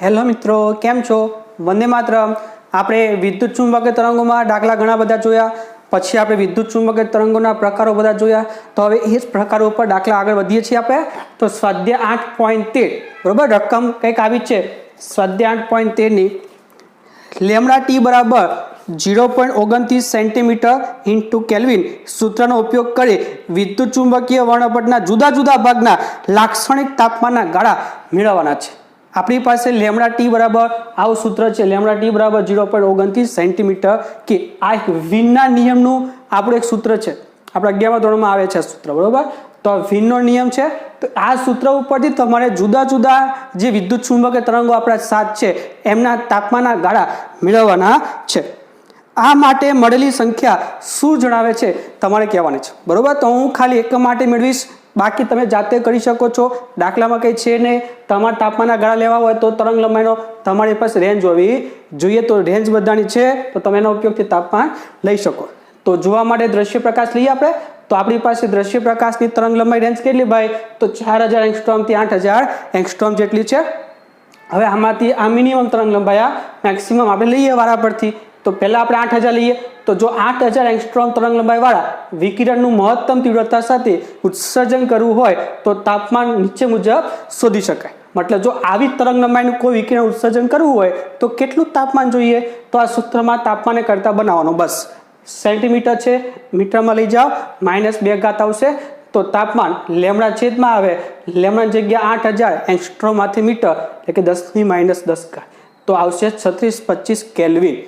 Hello મિત્રો, કેમ છો? વંદે માતરમ. આપણે વિદ્યુત ચુંબકીય તરંગોમાં દાખલા ઘણા બધા જોયા, પછી આપણે વિદ્યુત ચુંબકીય તરંગોના પ્રકારો બધા જોયા. તો હવે એ જ પ્રકારો ઉપર દાખલા આગળ વધીએ છીએ આપણે. તો સ્વાધ્યાય 8.13 બરોબર, રકમ કંઈક આવી છે સ્વાધ્યાય 8.13ની લેમડા ટી બરાબર 0.29 સેન્ટીમીટર ઇન્ટુ કેલ્વિન સૂત્રનો ઉપયોગ કરી વિદ્યુત ચુંબકીય વર્ણપટના જુદા જુદા ભાગના લાક્ષણિક તાપમાનના ગાળા મેળવવાના છે. આપણી પાસે લેમડા ટી બરાબર આવું સૂત્ર છે, લેમડા ટી બરાબર 0.29 સેન્ટીમીટર કે આ એક વિનના નિયમનું આપણું એક સૂત્ર છે. આપણા 11મા ધોરણમાં આવે છે આ સૂત્ર, બરોબર. તો વિનનો નિયમ છે. તો આ સૂત્ર ઉપરથી તમારે જુદા જુદા જે વિદ્યુત ચુંબકીય તરંગો આપણા સાથ છે એમના તાપમાનના ગાળા મેળવવાના છે. આ માટે મળેલી સંખ્યા શું જણાવે છે તમારે કહેવાની છે, બરોબર. તો હું ખાલી એક માટે મેળવીશ, બાકી તમે જાતે કરી શકો છો. દાખલામાં કંઈ છે નહીં. તમારે તાપમાનના ગાળા લેવા હોય તો તરંગ લંબાઈનો તમારી પાસે રેન્જ હોવી જોઈએ. તો રેન્જ બધાની છે તો તમે એના ઉપયોગથી તાપમાન લઈ શકો. તો જોવા માટે દ્રશ્ય પ્રકાશ લઈએ આપણે. તો આપણી પાસે દ્રશ્ય પ્રકાશની તરંગ લંબાઈ રેન્જ કેટલી ભાઈ? તો 4000 એંગસ્ટ્રોમથી 8000 એંગસ્ટ્રોમ જેટલી છે. હવે આમાંથી આ મિનિમમ તરંગ લંબાઈ, આ મેક્સિમમ આપણે લઈએ વારા પરથી. તો પહેલાં આપણે 8000 લઈએ. તો જો 8000 એંગસ્ટ્રોમ તરંગ લંબાઈવાળા વિકિરણનું મહત્તમ તીવ્રતા સાથે ઉત્સર્જન કરવું હોય તો તાપમાન નીચે મુજબ શોધી શકાય. મતલબ જો આવી તરંગ લંબાઈનું કોઈ વિકિરણ ઉત્સર્જન કરવું હોય તો કેટલું તાપમાન જોઈએ? તો આ સૂત્રમાં તાપમાને કરતા બનાવવાનો, બસ. સેન્ટીમીટર છે, મીટરમાં લઈ જાઓ, -2 આવશે. તો તાપમાન લેમડા છેદમાં આવે, લેમડાની જગ્યા 8000 એંગસ્ટ્રોમમાંથી મીટર એટલે કે 10⁻10 તો આવશે 3625 કેલ્વિન.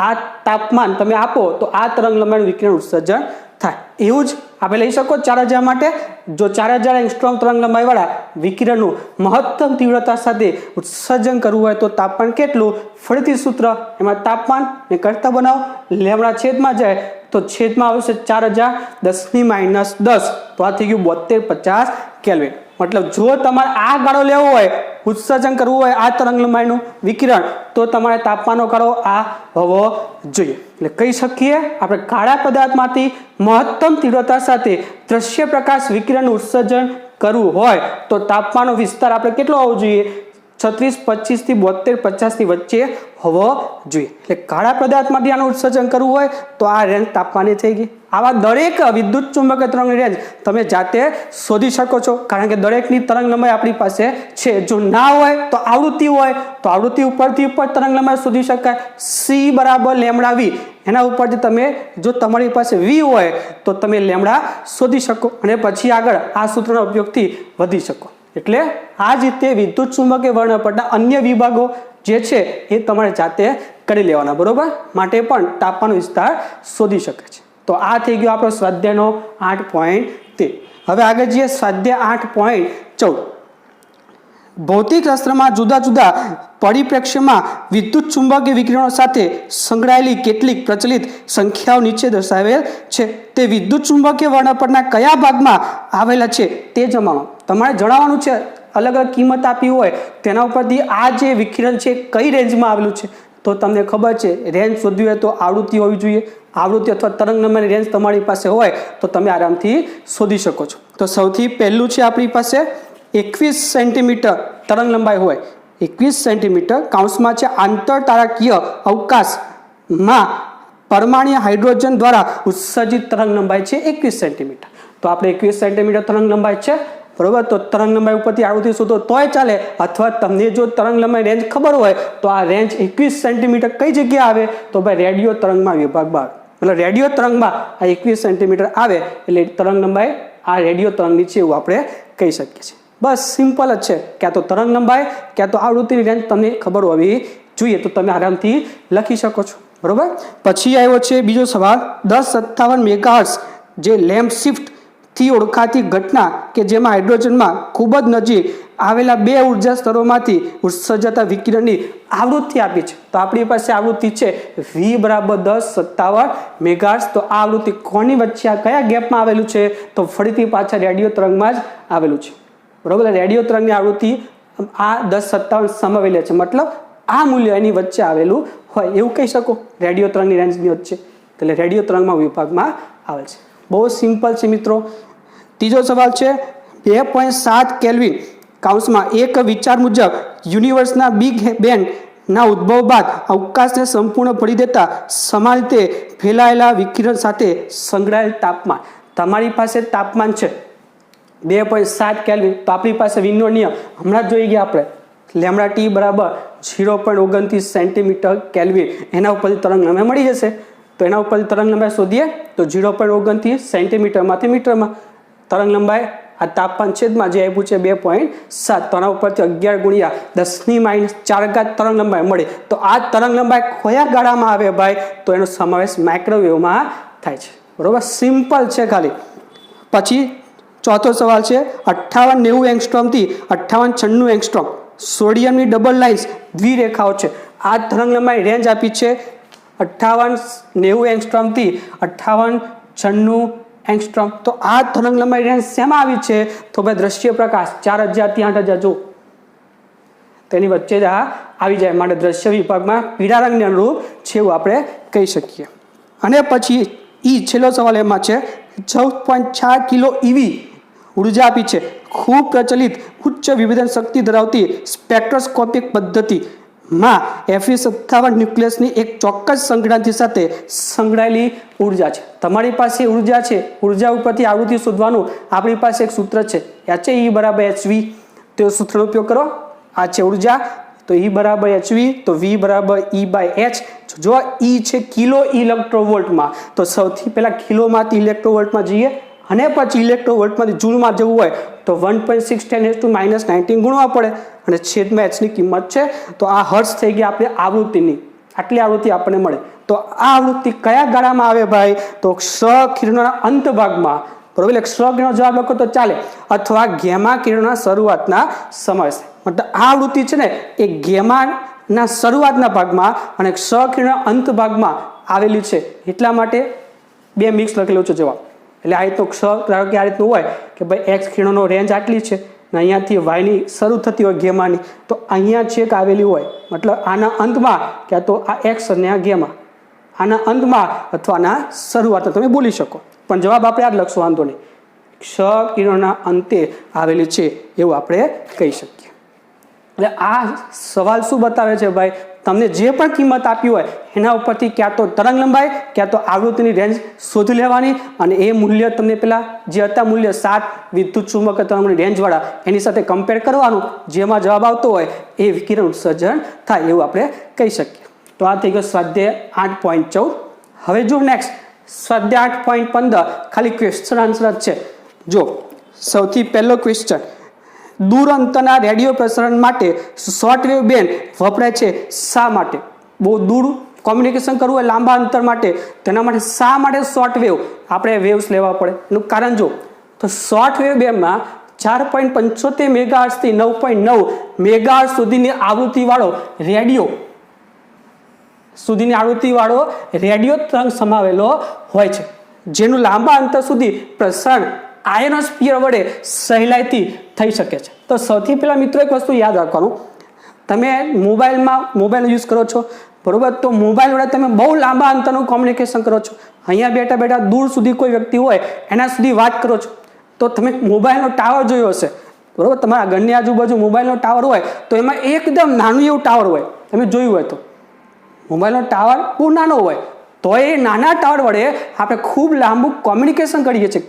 આ તાપમાન તમે આપો તો આ તરંગ લંબાઈનું વિકિરણ ઉત્સર્જન થાય. એવું જ આપણે લઈ શકો 4000 માટે. જો 4000 એંગસ્ટ્રોમ તરંગ લંબાઈવાળા વિકિરણનું મહત્તમ તીવ્રતા સાથે ઉત્સર્જન કરવું હોય તો તાપમાન કેટલું? ફરીથી સૂત્ર, એમાં તાપમાન ને કરતા બનાવો, લેમડા છેદમાં જાય તો છેદમાં આવશે 4000 10⁻10 તો આ થઈ ગયું 7250 કેલ્વિન. મતલબ જો તમારે આ ગાળો લેવો હોય, ઉત્સર્જન કરવું હોય આ તરંગ લંબાઈનું વિકિરણ, તો તમારે તાપમાનનો ગાળો આ હોવો જોઈએ. એટલે કહી શકીએ આપણે કાળા પદાર્થમાંથી મહત્તમ તીવ્રતા સાથે દ્રશ્ય પ્રકાશ વિકિરણનું ઉત્સર્જન કરવું હોય તો તાપમાનનો વિસ્તાર આપણે કેટલો હોવો જોઈએ? 3625 થી 7250 ની વચ્ચે હોવો જોઈએ. એટલે કાળા પદાર્થમાંથી આનું ઉત્સર્જન કરવું હોય તો આ રેન્જ તાપમાનની થઈ ગઈ. આવા દરેક વિદ્યુત ચુંબકીય તરંગની રેન્જ તમે જાતે શોધી શકો છો, કારણ કે દરેકની તરંગ લંબાઈ આપણી પાસે છે. જો ના હોય તો આવૃત્તિ હોય તો આવૃત્તિ ઉપરથી ઉપર તરંગ લંબાઈ શોધી શકાય. સી બરાબર લેમડા વી, એના ઉપરથી તમે જો તમારી પાસે વી હોય તો તમે લેમડા શોધી શકો અને પછી આગળ આ સૂત્રના ઉપયોગથી વધી શકો. એટલે આ જ રીતે વિદ્યુત ચુંબકીય વર્ણપટના અન્ય વિભાગો જે છે એ તમારે જાતે કરી લેવાના, બરોબર. માટે પણ તાપમાનનો વિસ્તાર શોધી શકે છે. તો આ થઈ ગયો આપણો સ્વાધ્યાયનો 8.13. હવે આગળ જઈએ સ્વાધ્યાય 8.14. ભૌતિક શાસ્ત્રમાં જુદા જુદા પરિપ્રેક્ષ્યમાં વિદ્યુત ચુંબકીય વિકિરણો સાથે સંકળાયેલી કેટલીક પ્રચલિત સંખ્યાઓ નીચે દર્શાવેલ છે. તે વિદ્યુત ચુંબકીય વર્ણપટના કયા ભાગમાં આવેલા છે તે જણાવો. તમારે જણાવવાનું છે. અલગ અલગ કિંમત આપી હોય તેના ઉપરથી આ જે વિકિરણ છે કઈ રેન્જમાં આવેલું છે તો તમને ખબર છે. રેન્જ શોધવી હોય તો આવૃત્તિ હોવી જોઈએ. આવૃત્તિ અથવા તરંગ લંબાઈની રેન્જ તમારી પાસે હોય તો તમે આરામથી શોધી શકો છો. તો સૌથી પહેલું છે આપણી પાસે 21 સેન્ટીમીટર તરંગ લંબાઈ હોય. 21 સેન્ટીમીટર કૌંસમાં છે આંતરતારાકીય અવકાશમાં પરમાણ્વીય હાઇડ્રોજન દ્વારા ઉત્સર્જિત તરંગ લંબાઈ છે 21 સેન્ટીમીટર. તો આપણે 21 સેન્ટીમીટર તરંગ લંબાઈ છે, બરોબર. તો તરંગ લંબાઈ ઉપરથી આવૃત્તિ શોધો તોય ચાલે, અથવા તમને જો તરંગ લંબાઈ રેન્જ ખબર હોય તો આ રેન્જ 21 સેન્ટીમીટર કઈ જગ્યાએ આવે? તો ભાઈ રેડિયો તરંગમાં વિભાગમાં આવે. એટલે રેડિયો તરંગમાં આ 21 સેન્ટીમીટર આવે એટલે તરંગ લંબાઈ આ રેડિયો તરંગની છે એવું આપણે કહી શકીએ છીએ. બસ સિમ્પલ જ છે. ક્યાં તો તરંગ લંબાઈ ક્યાં તો આવૃત્તિની રેન્જ તમને ખબર હોવી જોઈએ તો તમે આરામથી લખી શકો છો, બરોબર. પછી આવ્યો છે બીજો સવાલ 1057 મેગાહર્ટ્ઝ જે લેમ્પ શિફ્ટ થી ઓળખાતી ઘટના કે જેમાં હાઇડ્રોજનમાં ખૂબ જ નજીક આવેલા બે ઉર્જા સ્તરોમાંથી ઉત્સર્જાતા વિકિરણની આવૃત્તિ આપી છે. તો આપણી પાસે આવૃત્તિ છે V બરાબર 1057 મેગાહર્ટ્ઝ. તો આ આવૃત્તિ કોની વચ્ચે, આ કયા ગેપમાં આવેલું છે? તો ફરીથી પાછા રેડિયો તરંગમાં જ આવેલું છે, બરોબર. રેડિયો તરંગની આવૃત્તિ આ 1057 સમાવેલી છે. મતલબ આ મૂલ્ય એની વચ્ચે આવેલું હોય એવું કહી શકો, રેડિયો તરંગની રેન્જની વચ્ચે. એટલે રેડિયો તરંગમાં વિભાગમાં આવે છે. બહુ સિમ્પલ છે મિત્રો. ત્રીજો સવાલ છે 2.7 કેલ્વિન કાઉન્સમાં એક વિચાર મુજબ યુનિવર્સના બિગ બેંગ ના ઉદ્ભવ બાદ અવકાશને સંપૂર્ણ ભરી દેતા સમાન રીતે ફેલાયેલા વિકિરણ સાથે સંકળાયેલ તાપમાન. તમારી પાસે તાપમાન છે 2.7 કેલ્વિન, તો આપણી પાસે વિનનો નિયમ હમણાં જ જોઈ ગયા આપણે, લેમડા ટી બરાબર 0.29 સેન્ટીમીટર કેલ્વિન. એના ઉપરથી તરંગ લંબાઈ મળી જશે. તો એના ઉપરથી તરંગ લંબાઈ શોધીએ તો 0.29 સેન્ટીમીટરમાંથી મીટરમાં તરંગ લંબાઈ, આ તાપમાન છેદમાં જે આપ્યું છે 2.7, તો આના ઉપરથી 11 ગુણ્યા 10⁻⁴ તરંગ લંબાઈ મળે. તો આ તરંગ લંબાઈ કયા ગાળામાં આવે ભાઈ? તો એનો સમાવેશ માઇક્રોવેવમાં થાય છે. બરોબર, સિમ્પલ છે ખાલી. પછી ચોથો સવાલ છે 58-90 એંગસ્ટ્રોમથી 58-96 એંગસ્ટ્રોમ સોડિયમની ડબલ લાઇન્સ દ્વિરેખાઓ છે. આ તરંગ લંબાઈ રેન્જ આપી છે 58-90 એંગસ્ટ્રોમથી 58-96 એંગસ્ટ્રોમ. તો આ તરંગ લંબાઈ રેન્જ શેમાં આવી છે? તો ભાઈ દ્રશ્ય પ્રકાશ 4000 થી 8000 જો તેની વચ્ચે જ આ આવી જાય, માટે દ્રશ્ય વિભાગમાં પીળા રંગને અનુરૂપ છે એવું આપણે કહી શકીએ. અને પછી છેલ્લો સવાલ એમાં છે 14.4 કિલો ઇવી ઉર્જા આપી છે. ખૂબ પ્રચલિત ઉચ્ચ વિભેદન શક્તિ ધરાવતી સ્પેક્ટ્રોસ્કોપિક પદ્ધતિમાં Fe57 ન્યુક્લિયસની એક ચોક્કસ સંઘટનથી સાથે સંકળાયેલી ઉર્જા છે. તમારી પાસે ઉર્જા છે, ઉર્જા ઉપરથી આવૃત્તિ શોધવાનું આપણી પાસે એક સૂત્ર છે, યાદ છે? E બરાબર hv. તો સૂત્રનો ઉપયોગ કરો. આ છે ઉર્જા, તો E બરાબર hv, તો V બરાબર E/h. જો E છે કિલો ઇલેક્ટ્રોવોલ્ટમાં, તો સૌથી પહેલાં કિલોમાંથી ઇલેક્ટ્રોવોલ્ટમાં જઈએ અને પછી ઇલેક્ટ્રોવોલ્ટમાંથી જૂલમાં જવું હોય તો 1.610⁻⁹ ગુણવા પડે અને છેદમાં h ની કિંમત છે. તો આ હર્ટ્ઝ થઈ ગઈ આપણે આવૃત્તિની, આટલી આવૃત્તિ આપણને મળે. તો આ આવૃત્તિ કયા ગાળામાં આવે ભાઈ? તો ક્ષ કિરણોના અંત ભાગમાં. બરોબર, એટલે ક્ષ કિરણનો જવાબ લખો તો ચાલે, અથવા ગેમા કિરણોના શરૂઆતના સમાવેશ. મતલબ આ આવૃત્તિ છે ને એ ગેમાના શરૂઆતના ભાગમાં અને ક્ષ કિરણના અંત ભાગમાં આવેલી છે, એટલા માટે બે મિક્સ લખેલું છે જવાબ. એટલે આ રીતનું ક્ષ ધારો કે આ રીતનું હોય કે ભાઈ એક્સ કિરણોનો રેન્જ આટલી છે ને અહીંયાથી વાયની શરૂ થતી હોય ગેમાની, તો અહીંયા છેક આવેલી હોય, મતલબ આના અંતમાં ક્યાં તો આ એક્સ અને આ ગેમા, આના અંતમાં અથવા આના શરૂઆતમાં તમે બોલી શકો, પણ જવાબ આપણે આ જ લખશો, વાંધો નહીં. ક્ષ કિરણના અંતે આવેલી છે એવું આપણે કહી શકીએ. એટલે આ સવાલ શું બતાવે છે ભાઈ? તમને જે પણ કિંમત આપી હોય એના ઉપરથી ક્યાં તો તરંગ લંબાઈ ક્યાં તો આવૃત્તિની રેન્જ શોધી લેવાની, અને એ મૂલ્ય તમને પેલા જે હતા મૂલ્ય 7 વિદ્યુત ચુંબકીય તરંગની રેન્જવાળા એની સાથે કમ્પેર કરવાનું, જેમાં જવાબ આવતો હોય એ વિકિરણ ઉત્સર્જન થાય એવું આપણે કહી શકીએ. તો આ થઈ ગયો સ્વાધ્યાય 8.14. હવે જો નેક્સ્ટ સ્વાધ્યાય 8.15 ખાલી ક્વેશ્ચન આન્સર જ છે. જો સૌથી પહેલો ક્વેશ્ચન, દૂર અંતરના રેડિયો પ્રસારણ માટે શોર્ટ વેવ બેન્ડ વપરાય છે શા માટે? બહુ દૂર કોમ્યુનિકેશન કરવું હોય લાંબા અંતર માટે, તેના માટે શા માટે શોર્ટ વેવ આપણે વેવ્સ લેવા પડે? એનું કારણ જો, તો શોર્ટ વેવ બેન્ડમાં 4.75 મેગાહર્ટ્ઝથી 9.9 મેગાહર્ટ્ઝ સુધીની આવૃત્તિવાળો રેડિયો તરંગ સમાવેલો હોય છે, જેનું લાંબા અંતર સુધી પ્રસારણ આયનોસ્ફિયર વડે સહેલાઈથી થઈ શકે છે. તો સૌથી પહેલાં મિત્રો એક વસ્તુ યાદ રાખવાનું, તમે મોબાઈલ યુઝ કરો છો, બરોબર? તો મોબાઈલ વડે તમે બહુ લાંબા અંતરનું કોમ્યુનિકેશન કરો છો. અહીંયા બેઠા બેઠા દૂર સુધી કોઈ વ્યક્તિ હોય એના સુધી વાત કરો છો, તો તમે મોબાઈલનો ટાવર જોયો હશે, બરોબર? તમારા ઘરની આજુબાજુ મોબાઈલનો ટાવર હોય તો એમાં એકદમ નાનું એવું ટાવર હોય, તમે જોયું હોય તો મોબાઈલનો ટાવર બહુ નાનો હોય, તો એ નાના ટાવર વડે આપણે ખૂબ લાંબુ કોમ્યુનિકેશન કરીએ છીએ.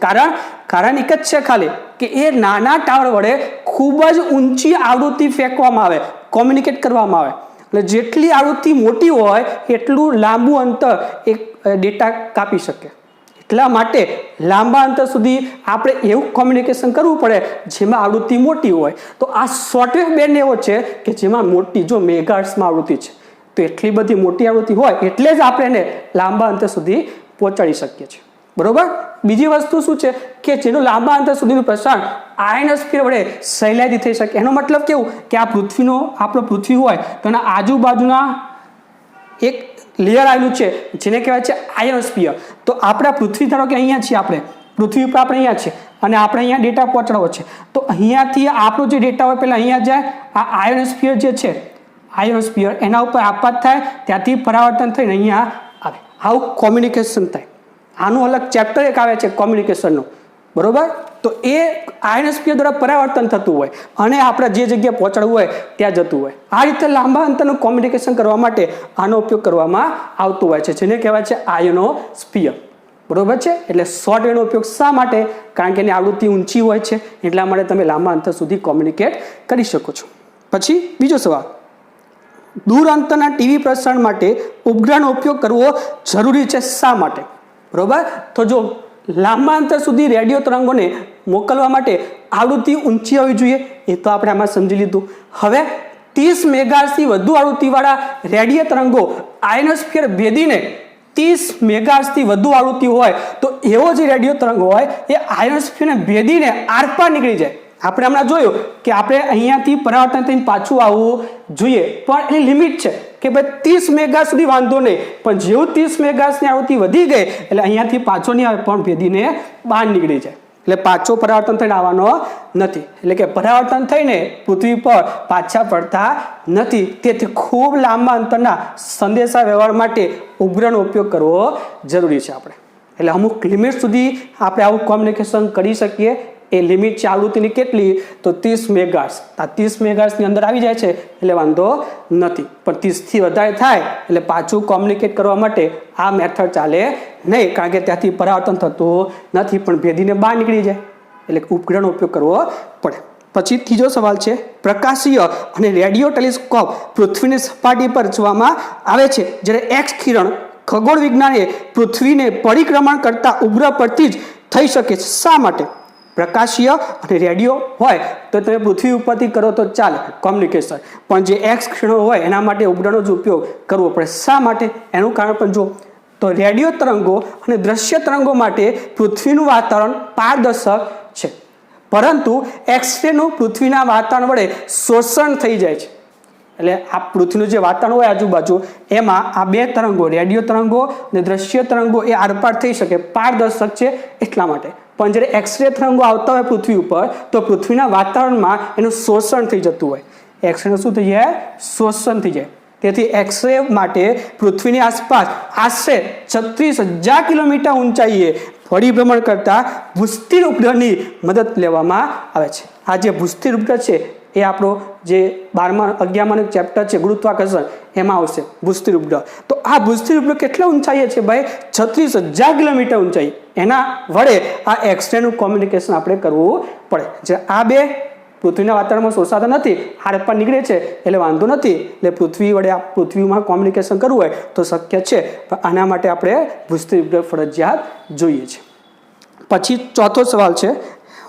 કારણ એક જ છે ખાલી કે એ નાના ટાવર વડે ખૂબ જ ઊંચી આવૃત્તિ ફેંકવામાં આવે, કોમ્યુનિકેટ કરવામાં આવે. એટલે જેટલી આવૃત્તિ મોટી હોય એટલું લાંબુ અંતર એક ડેટા કાપી શકે. એટલા માટે લાંબા અંતર સુધી આપણે એવું કોમ્યુનિકેશન કરવું પડે જેમાં આવૃત્તિ મોટી હોય. તો આ શોર્ટવેવ બેન્ડ એવો છે કે જેમાં મોટી, જો મેગાહર્ટ્ઝમાં આવૃત્તિ છે, તો એટલી બધી મોટી આવૃત્તિ હોય એટલે જ આપણે એને લાંબા અંતર સુધી પહોંચાડી શકીએ છીએ, બરોબર? બીજી વસ્તુ શું છે કે જેનું લાંબા અંતર સુધીનું પ્રસારણ આયનોસ્ફિયર વડે સહેલાઈથી થઈ શકે. એનો મતલબ કેવું કે આ આપણો પૃથ્વી હોય તો એના આજુબાજુના એક લેયર આવેલું છે જેને કહેવાય છે આયનોસ્ફિયર. તો આપણા પૃથ્વી ધારો કે અહીંયા છીએ, આપણે પૃથ્વી ઉપર આપણે અહીંયા છીએ અને આપણે અહીંયા ડેટા પહોંચાડવો છે, તો અહીંયાથી આપણો જે ડેટા હોય પહેલાં અહીંયા જાય, આ આયનોસ્ફિયર જે છે, આયનોસ્ફિયર એના ઉપર આપાત થાય, ત્યાંથી પરાવર્તન થઈને અહીંયા આવે, આવું કોમ્યુનિકેશન થાય. આનું અલગ ચેપ્ટર એક આવે છે કોમ્યુનિકેશનનું, બરોબર? તો એ આયનોસ્ફિયર દ્વારા પરાવર્તન થતું હોય અને આપણે જે જગ્યાએ પહોંચાડવું હોય ત્યાં જતું હોય. આ રીતે લાંબા અંતરનું કોમ્યુનિકેશન કરવા માટે આનો ઉપયોગ કરવામાં આવતો હોય છે, જેને કહેવાય છે આયનોસ્ફિયર. બરોબર છે. એટલે શોર્ટ વેવનો ઉપયોગ શા માટે? કારણ કે એની આવૃત્તિ ઊંચી હોય છે, એટલા માટે તમે લાંબા અંતર સુધી કોમ્યુનિકેટ કરી શકો છો. પછી બીજો સવાલ, દૂર અંતરના ટીવી પ્રસારણ માટે ઉપગ્રહનો ઉપયોગ કરવો જરૂરી છે, શા માટે? બરોબર. તો જો લાંબા અંતર સુધી રેડિયો તરંગોને મોકલવા માટે આવૃત્તિ ઊંચી હોવી જોઈએ, એ તો આપણે આમાં સમજી લીધું. હવે 30 મેગાહર્ટ્ઝથી વધુ આવૃત્તિવાળા રેડિયો તરંગો આયનોસ્ફિયર ભેદીને 30 મેગાહર્ટ્ઝથી વધુ આવૃત્તિ હોય તો એવો જે રેડિયો તરંગ હોય એ આયનોસ્ફિયરને ભેદીને આરપાર નીકળી જાય. આપણે હમણાં જોયું કે આપણે અહીંયાથી પરાવર્તન થઈને પાછું આવવું જોઈએ, પણ એની લિમિટ છે કે ભાઈ 30 મેગાહર્ટ્ઝ સુધી વાંધો નહીં, પણ જેવું 30 મેગાહર્ટ્ઝની આવૃત્તિ વધી ગઈ એટલે અહીંયાથી પાછો નહીં આવે પણ ભેદીને બહાર નીકળી જાય. એટલે પાછો પરાવર્તન થઈને આવવાનો નથી. એટલે કે પરાવર્તન થઈને પૃથ્વી પર પાછા પડતા નથી. તેથી ખૂબ લાંબા અંતરના સંદેશા વ્યવહાર માટે ઉપગ્રહનો ઉપયોગ કરવો જરૂરી છે આપણે. એટલે અમુક લિમિટ સુધી આપણે આવું કોમ્યુનિકેશન કરી શકીએ. એ લિમિટ છે આવૃત્તિની કેટલી? તો 30 મેગાહર્ટ્ઝ. આ 30 મેગાહર્ટ્ઝની અંદર આવી જાય છે એટલે વાંધો નથી, પણ 30થી વધારે થાય એટલે પાછું કોમ્યુનિકેટ કરવા માટે આ મેથડ ચાલે નહીં, કારણ કે ત્યાંથી પરાવર્તન થતું નથી પણ ભેદીને બહાર નીકળી જાય, એટલે ઉપગ્રહનો ઉપયોગ કરવો પડે. પછી ત્રીજો સવાલ છે, પ્રકાશીય અને રેડિયો ટેલિસ્કોપ પૃથ્વીની સપાટી પર જોવામાં આવે છે, જ્યારે એક્સ કિરણ ખગોળ વિજ્ઞાને પૃથ્વીને પરિક્રમણ કરતા ઉપગ્રહ પરથી જ થઈ શકે છે, શા માટે? પ્રકાશીય અને રેડિયો હોય તો તમે પૃથ્વી ઉપરથી કરો તો ચાલે કોમ્યુનિકેશન, પણ જે એક્સ કિરણો હોય એના માટે ઉપગ્રહનો જ ઉપયોગ કરવો પડે. શા માટે? એનું કારણ પણ જો તો રેડિયો તરંગો અને દ્રશ્ય તરંગો માટે પૃથ્વીનું વાતાવરણ પારદર્શક છે, પરંતુ એક્સરેનું પૃથ્વીના વાતાવરણ વડે શોષણ થઈ જાય છે. એટલે આ પૃથ્વીનું જે વાતાવરણ હોય આજુબાજુ એમાં આ બે તરંગો રેડિયો તરંગો અને દ્રશ્ય તરંગો એ આરપાર થઈ શકે, પારદર્શક છે એટલા માટે. પણ જ્યારે એક્સરે તરંગો આવતા હોય પૃથ્વી ઉપર તો પૃથ્વીના વાતાવરણમાં એનું શોષણ થઈ જતું હોય. એક્સરેનું શું થઈ જાય? શોષણ થઈ જાય. તેથી એક્સરે માટે પૃથ્વીની આસપાસ આશરે 36,000 કિલોમીટર ઊંચાઈએ પરિભ્રમણ કરતા ભૂસ્थिर ઉપગ્રહની મદદ લેવામાં આવે છે. આ જે ભૂસ્थिर ઉપગ્રહ છે એ આપણો જે 11માનું ચેપ્ટર છે ગુરુત્વાકર્ષણ એમાં આવશે ભૂસ્थिर ઉપગ્રહ. તો આ ભૂસ્थिर ઉપગ્રહ કેટલા ઊંચાઈએ છે ભાઈ? 36,000 કિલોમીટર ઊંચાઈ. એના વડે આ એક્સરેનું કોમ્યુનિકેશન આપણે કરવું પડે. જે આ બે પૃથ્વીના વાતાવરણમાં શોષાતા નથી, આરપાર નીકળે છે એટલે વાંધો નથી. એટલે પૃથ્વી વડે પૃથ્વીમાં કોમ્યુનિકેશન કરવું હોય તો શક્ય છે, પણ આના માટે આપણે ભૂસ્थिर ઉપગ્રહ ફરજિયાત જોઈએ છે. પછી ચોથો સવાલ છે,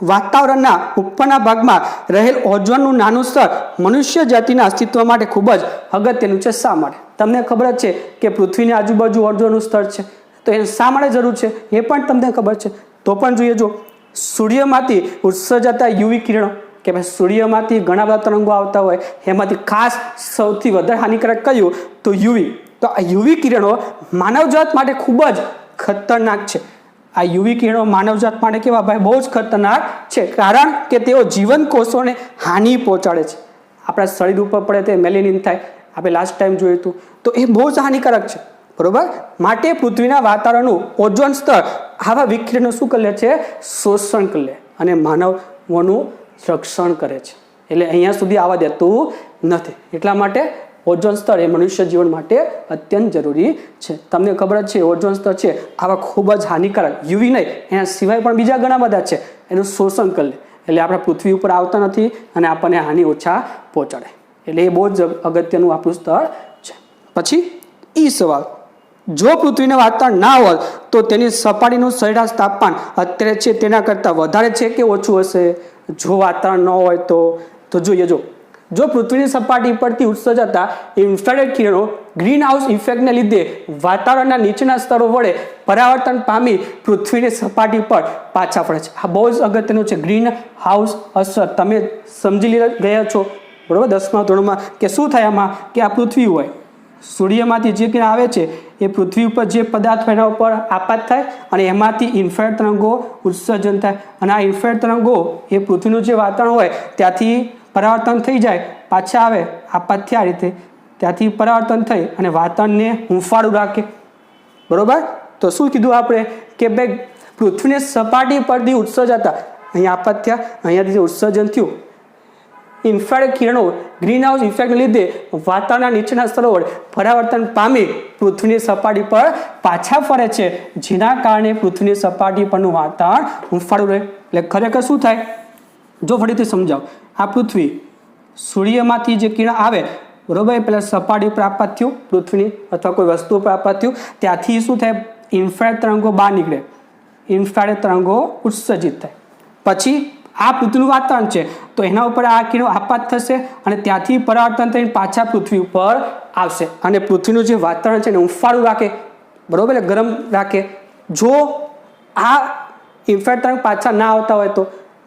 વાતાવરણના ઉપરના ભાગમાં રહેલ ઓઝોનનું નાનું સ્તર મનુષ્ય જાતિના અસ્તિત્વ માટે ખૂબ જ અગત્યનું છે, શા માટે? તમને ખબર જ છે કે પૃથ્વીની આજુબાજુ ઓઝોનનું સ્તર છે, તો એને શા માટે જરૂર છે એ પણ તમને ખબર છે. તો પણ જોઈએ, જો સૂર્યમાંથી ઉત્સર્જાતા યુવી કિરણો કે ભાઈ સૂર્યમાંથી ઘણા બધા તરંગો આવતા હોય, એમાંથી ખાસ સૌથી વધારે હાનિકારક કયું? તો યુવી. તો આ યુવી કિરણો માનવજાત માટે ખૂબ જ ખતરનાક છે. આ યુવી કિરણો માનવજાત માટે કેવા ભાઈ? બહુ જ ખતરનાક છે, કારણ કે તેઓ જીવન કોષોને હાનિ પહોંચાડે છે. આપણા શરીર ઉપર પડે તે મેલેનિન થાય, આપણે લાસ્ટ ટાઈમ જોયું હતું, તો એ બહુ જ હાનિકારક છે. બરોબર. માટે પૃથ્વીના વાતાવરણનું ઓઝોન સ્તર આવા વિકિરણો શું કરે છે? શોષણ કરે અને માનવોનું રક્ષણ કરે છે. એટલે અહીંયા સુધી આવવા દેતું નથી. એટલા માટે ઓઝોન સ્તર એ મનુષ્ય જીવન માટે અત્યંત જરૂરી છે. તમને ખબર જ છે ઓઝોન સ્તર છે આવા ખૂબ જ હાનિકારક, યુવી નહીં એના સિવાય પણ બીજા ઘણા બધા છે, એનું શોષણ કરે એટલે આપણા પૃથ્વી ઉપર આવતા નથી અને આપણને હાનિ ઓછા પહોંચાડે. એટલે એ બહુ જ અગત્યનું આપણું સ્તર છે. પછી ઈ સવાલ, જો પૃથ્વીનું વાતાવરણ ના હોય તો તેની સપાટીનું સરેરાશ તાપમાન અત્યારે છે તેના કરતાં વધારે છે કે ઓછું હશે? જો વાતાવરણ ન હોય તો જોઈએ, જો પૃથ્વીની સપાટી પરથી ઉત્સર્જાતા ઇન્ફ્રારેડ કિરણો ગ્રીન હાઉસ ઇફેક્ટને લીધે વાતાવરણના નીચેના સ્તરો વડે પરાવર્તન પામી પૃથ્વીની સપાટી પર પાછા પડે છે. આ બહુ જ અગત્યનું છે, ગ્રીન હાઉસ અસર. તમે સમજી ગયા છો બરાબર 10મા ધોરણમાં કે શું થાય આમાં? કે આ પૃથ્વી હોય, સૂર્યમાંથી જે કિરણ આવે છે એ પૃથ્વી ઉપર જે પદાર્થ એના ઉપર આપાત થાય અને એમાંથી ઇન્ફ્રારેડ તરંગો ઉત્સર્જન થાય, અને આ ઇન્ફ્રારેડ તરંગો એ પૃથ્વીનું જે વાતાવરણ હોય ત્યાંથી પરાવર્તન થઈ જાય, પાછા આવે આપાત થયા રીતે, ત્યાંથી પરાવર્તન થઈ અને વાતાવરણને હૂંફાળું રાખે. બરોબર. તો શું કીધું આપણે કે ભાઈ પૃથ્વીની સપાટી પરથી ઉત્સર્જાતા અહીંયા આપાત થયા, અહીંયાથી જે ઉત્સર્જન થયું ઇન્ફ્રારેડ કિરણો ગ્રીન હાઉસ ઇફેક્ટને લીધે વાતાવરણના નીચેના સ્તરો પરાવર્તન પામી પૃથ્વીની સપાટી પર પાછા ફરે છે, જેના કારણે પૃથ્વીની સપાટી પરનું વાતાવરણ હૂંફાળું રહે. એટલે ખરેખર શું થાય જો ફરીથી સમજાવ. આ પૃથ્વી સૂર્યમાંથી જે કિરણ આવે બરોબર, પેલા સપાટી પર આપાત થયું પૃથ્વીની અથવા કોઈ વસ્તુ પર આપાત થયું, ત્યાંથી શું થાય ઇન્ફ્રારેડ તરંગો બહાર નીકળે, ઇન્ફ્રારેડ તરંગો ઉત્સર્જિત થાય. પછી આ પૃથ્વીનું વાતાવરણ છે તો એના ઉપર આ કિરણો આપાત થશે અને ત્યાંથી પરાવર્તન થઈને પાછા પૃથ્વી ઉપર આવશે અને પૃથ્વીનું જે વાતાવરણ છે એને હૂંફાળું રાખે બરોબર, ગરમ રાખે. જો આ ઇન્ફ્રારેડ તરંગ પાછા ના આવતા હોય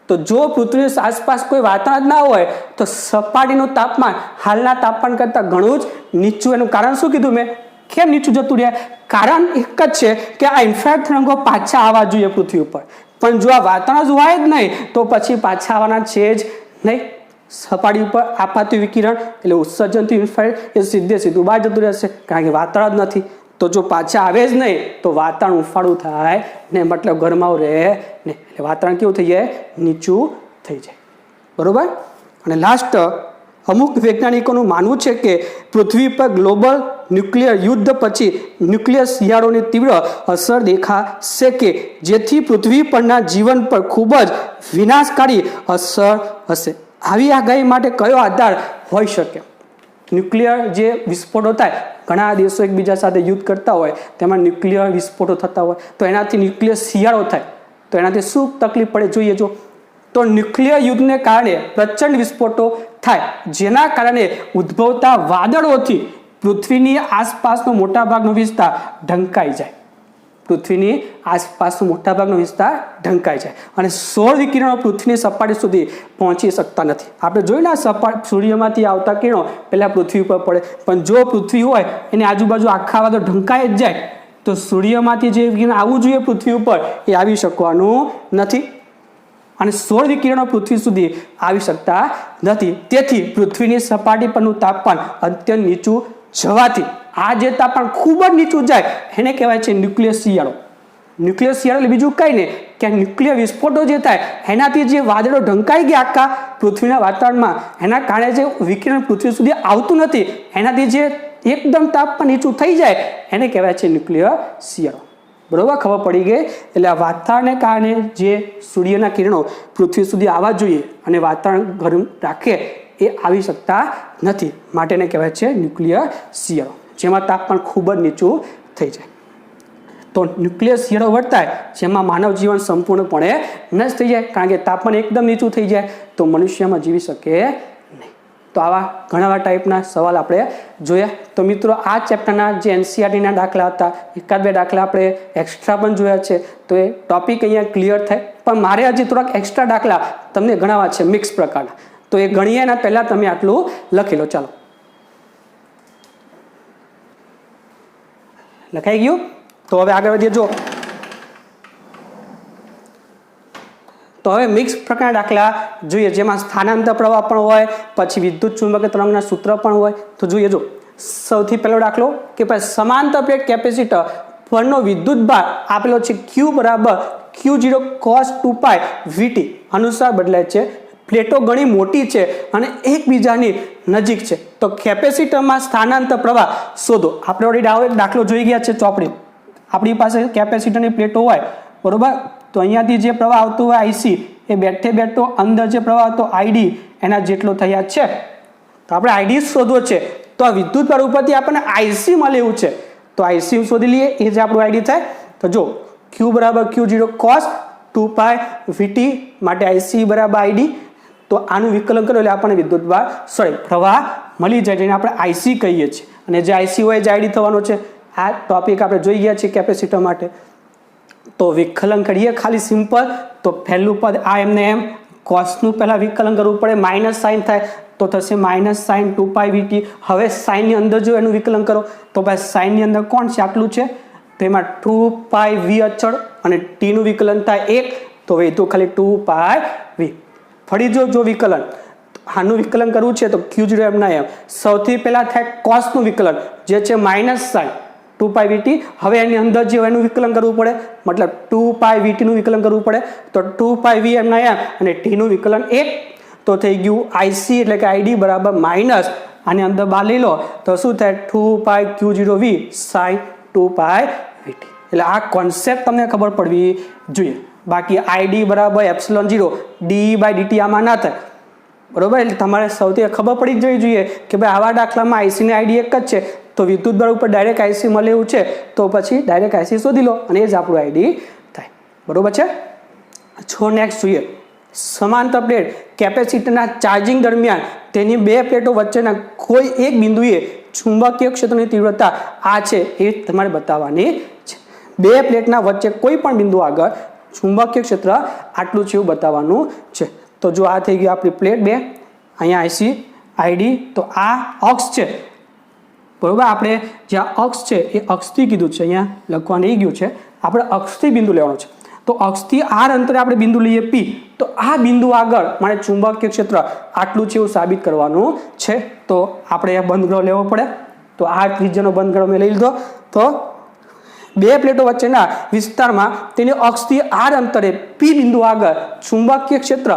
તો જો પૃથ્વીની આસપાસ કોઈ વાતાવરણ ના હોય તો સપાટીનું તાપમાન હાલના તાપમાન કરતાં ઘણું જ નીચું. એનું કારણ શું કીધું મેં, કેમ નીચું જતું રહે? કારણ એક જ છે કે આ ઇન્ફ્રારેડ તરંગો પાછા આવવા જોઈએ પૃથ્વી ઉપર, પણ જો આ વાતાવરણ જ હોય જ નહીં તો પછી પાછા આવવાના છે જ નહીં. સપાટી ઉપર આપાતું વિકિરણ એટલે ઉત્સર્જનથી ઇન્ફ્રારેડ એ સીધું બહાર જતું રહેશે કારણ કે વાતાવરણ જ નથી. તો જો પાછા આવે જ નહીં તો વાતાવરણ ઉફાળું થાય ને, મતલબ ગરમાવું રહે ને, એટલે વાતાવરણ કેવું થઈ જાય, નીચું થઈ જાય બરોબર. અને લાસ્ટ અમુક વૈજ્ઞાનિકોનું માનવું છે કે પૃથ્વી પર ગ્લોબલ ન્યુક્લિયર યુદ્ધ પછી ન્યુક્લિયર શિયાળોની તીવ્ર અસર દેખાશે કે જેથી પૃથ્વી પરના જીવન પર ખૂબ જ વિનાશકારી અસર હશે. આવી આગાહી માટે કયો આધાર હોઈ શકે? ન્યુક્લિયર જે વિસ્ફોટો થાય, ઘણા દેશો એકબીજા સાથે યુદ્ધ કરતા હોય તેમાં ન્યુક્લિયર વિસ્ફોટો થતા હોય તો એનાથી ન્યુક્લિયર શિયાળો થાય તો એનાથી શું તકલીફ પડે જોઈએ. જો તો ન્યુક્લિયર યુદ્ધને કારણે પ્રચંડ વિસ્ફોટો થાય જેના કારણે ઉદ્ભવતા વાદળોથી પૃથ્વીની આસપાસનો મોટાભાગનો વિસ્તાર ઢંકાઈ જાય, પૃથ્વીની આસપાસનો મોટાભાગનો વિસ્તાર ઢંકાઈ જાય અને સૌર વિકિરણો પૃથ્વીની સપાટી સુધી પહોંચી શકતા નથી. આપણે જોયું ને સૂર્યમાંથી આવતા કિરણો પહેલાં પૃથ્વી ઉપર પડે, પણ જો પૃથ્વી હોય એની આજુબાજુ આખા વાદળ ઢંકાઈ જ જાય તો સૂર્યમાંથી જે વિકિરણ આવવું જોઈએ પૃથ્વી ઉપર એ આવી શકવાનું નથી અને સૌર વિકિરણો પૃથ્વી સુધી આવી શકતા નથી. તેથી પૃથ્વીની સપાટી પરનું તાપમાન અત્યંત નીચું જવાથી આ જે તાપમાન ખૂબ જ નીચું જાય એને કહેવાય છે ન્યુક્લિયર શિયાળો. ન્યુક્લિયર શિયાળો એટલે બીજું કંઈ નહીં કે ન્યુક્લિયર વિસ્ફોટો જે થાય એનાથી જે વાદળો ઢંકાઈ ગયા આખા પૃથ્વીના વાતાવરણમાં એના કારણે જે વિકિરણ પૃથ્વી સુધી આવતું નથી એનાથી જે એકદમ તાપમાન નીચું થઈ જાય એને કહેવાય છે ન્યુક્લિયર શિયાળો બરોબર. ખબર પડી ગઈ. એટલે આ વાતાવરણને કારણે જે સૂર્યના કિરણો પૃથ્વી સુધી આવવા જોઈએ અને વાતાવરણ ગરમ રાખે એ આવી શકતા નથી, માટે એને કહેવાય છે ન્યુક્લિયર શિયાળો, જેમાં તાપમાન ખૂબ જ નીચું થઈ જાય. તો ન્યુક્લિયર શિયાળો વર્તાય જેમાં માનવ જીવન સંપૂર્ણપણે નષ્ટ થઈ જાય કારણ કે તાપમાન એકદમ નીચું થઈ જાય તો મનુષ્યમાં જીવી શકે નહીં. તો આવા ઘણા ટાઈપના સવાલ આપણે જોયા. તો મિત્રો આ ચેપ્ટરના જે એનસીઆરટીના દાખલા હતા એકાદ બે દાખલા આપણે એક્સ્ટ્રા પણ જોયા છે તો એ ટોપિક અહીંયા ક્લિયર થાય. પણ મારે હજી થોડાક એક્સ્ટ્રા દાખલા તમને ગણાવવા છે મિક્સ પ્રકારના, તો એ ગણીએ એના પહેલાં તમે આટલું લખી લો. ચાલો લખાઈ ગયું. તો હવે આગળ વધીએ. જો તો હવે મિક્સ પ્રકારના દાખલા જોઈએ જેમાં સ્થાનાંતર પ્રવાહ પણ હોય, પછી વિદ્યુત ચુંબકીય તરંગના સૂત્ર પણ હોય. તો જોઈએ. જો સૌથી પહેલો દાખલો કે પછી સમાંતર પ્લેટ કેપેસિટર પરનો વિદ્યુત ભાર આપેલો છે Q બરાબર Q0 cos 2π VT અનુસાર બદલાય છે. પ્લેટો ઘણી મોટી છે અને એકબીજાની નજીક છે તો કેપેસિટરમાં સ્થાનાંતર પ્રવાહ શોધો. આપણે ઓલરેડી દાખલો જોઈ ગયા છે ચોપડી. આપણી પાસે કેપેસિટરની પ્લેટો હોય બરોબર, તો અહીંયાથી જે પ્રવાહ આવતો હોય IC એ બેઠો અંદર જે પ્રવાહ હતો ID એના જેટલો થયા છે. તો આપણે ID શોધવો છે તો આ વિદ્યુત ભાર ઉપરથી આપણને IC મળે એવું છે તો IC શોધી લઈએ. એ જ આપણું ID થાય. તો જો Q બરાબર Q0 cos 2π VT માટે IC બરાબર ID. તો આનું વિકલન કરો એટલે આપણને વિદ્યુત ભાર પ્રવાહ મળી જાય જેને આપણે IC કહીએ છીએ અને જે IC હોય જે ID થવાનો છે. આ ટોપિક આપણે જોઈ ગયા છીએ કેપેસિટર માટે. તો વિકલન કરીએ ખાલી સિમ્પલ. તો પહેલું પદ આ એમને એમ કોસનું પહેલાં વિકલન કરવું પડે, માઇનસ સાઇન થાય તો થશે માઇનસ સાઇન 2π VT. હવે સાઇનની અંદર જો એનું વિકલન કરો તો ભાઈ સાઇનની અંદર કોણ છે આટલું છે તો એમાં 2π V અચળ અને ટીનું વિકલન થાય 1 તો હવે તો ખાલી 2π V. ફરી જો વિકલન આનું વિકલન કરવું છે તો Q0 એમના એમ સૌથી પહેલાં થાય કોસનું વિકલન જે છે માઇનસ સાઇન 2 પાઈ વીટી. હવે એની અંદર જે એનું વિકલન કરવું પડે, મતલબ 2 પાઈ વીટીનું વિકલન કરવું પડે. તો 2 પાઈ વી એમના એમ અને ટીનું વિકલન 1. તો થઈ ગયું આઈસી એટલે કે આઈડી બરાબર માઇનસ આની અંદર બાર લઈ લો તો શું થાય 2 પાઈ Q0 વી સાઇન 2 પાઈ વીટી. એટલે આ કોન્સેપ્ટ તમને ખબર પડવી જોઈએ. બાકી આઈડી બરાબર એપ્સિલોન 0 ડી બાય ડીટી આમાં ના થાય, બરોબર. એટલે તમારે સૌથી ખબર પડી જવી જોઈએ કે ભાઈ આવા દાખલામાં આઈસીની આઈડી એક જ છે, તો વિદ્યુત બળ ઉપર ડાયરેક્ટ આઈસી મળે એવું છે તો પછી ડાયરેક્ટ આઈસી શોધી લો અને એ જ આપણું આઈડી થાય, બરોબર છે. નેક્સ્ટ જોઈએ સમાંતર પ્લેટ કેપેસિટરના ચાર્જિંગ દરમિયાન તેની બે પ્લેટો વચ્ચેના કોઈ એક બિંદુએ ચુંબકીય ક્ષેત્રની તીવ્રતા આ છે એ તમારે બતાવવાની છે. બે પ્લેટના વચ્ચે કોઈ પણ બિંદુ આગળ ચુંબકીય ક્ષેત્ર આટલું છે એવું બતાવવાનું છે. તો જો આ થઈ ગઈ આપણી પ્લેટ બે, અહીંયા આઈસી આઈડી, તો આ અક્ષ છે, બરોબર. આપણે જ્યાં અક્ષ છે એ અક્ષથી કીધું છે, અહીંયા લખવા નહીં ગયું છે, આપણે અક્ષથી બિંદુ લેવાનું છે. તો અક્ષથી આર અંતરે આપણે બિંદુ લઈએ પી, તો આ બિંદુ આગળ મારે ચુંબકીય ક્ષેત્ર આટલું છે એવું સાબિત કરવાનું છે. તો આપણે બંધ ગ્રહ લેવો પડે. તો આ ત્રિજ્યાનો બંધ ગ્રહ મેં લઈ લીધો. તો બે પ્લેટો વચ્ચેના વિસ્તારમાં તેની અક્ષથી આર અંતરે પી બિંદુ આગળ ચુંબકીય ક્ષેત્ર